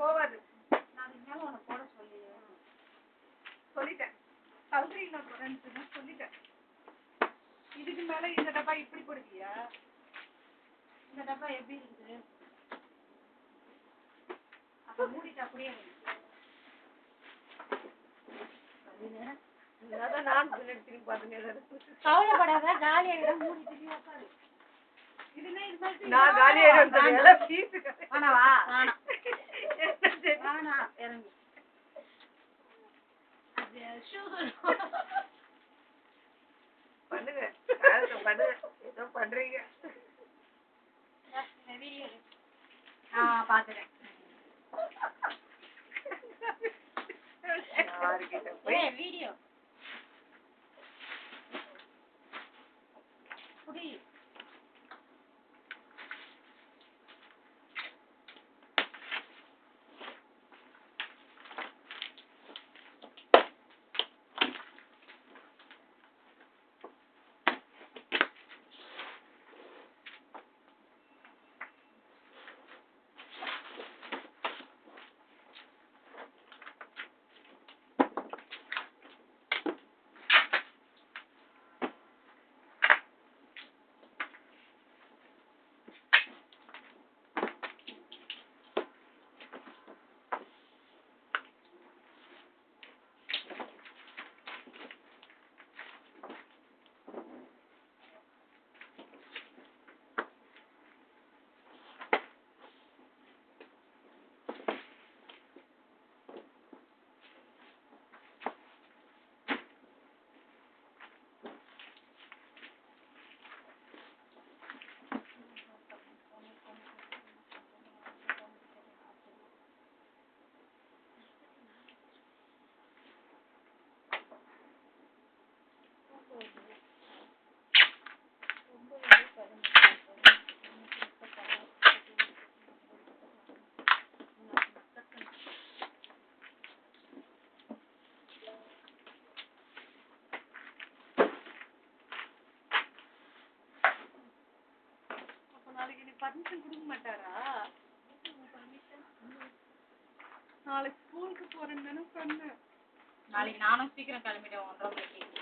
போவாது. நான் இனிமேல் உன்னை போட சொல்லிட்டேன். கல்றீங்க போறேன்னு சொல்லிட்டேன். இதுக்கு மேல இந்த டப்பா இப்படி போடுவியா? இந்த டப்பா எப்படி இருக்குது? அப்ப மூடிட்டு அப்படியே நான் திரும்பி பார்த்துனேன். கவலைப்படாத, காலியாக மூடிட்டு உட்காரு. நான் காலியாக இறங்கு பண்ணுங்க பண்ணுங்க ஏதோ பண்றீங்க. பாத்துறேன். வீடியோ புடி. நாளைக்கு பர்மிஷன் கொடுக்க மாட்டாரா? நாளைக்கு ஸ்கூலுக்கு போறேன்னு சொன்னேன். நாளைக்கு நானும் சீக்கிரம் கிளம்பிட்டேன் 1:30 மணிக்கு.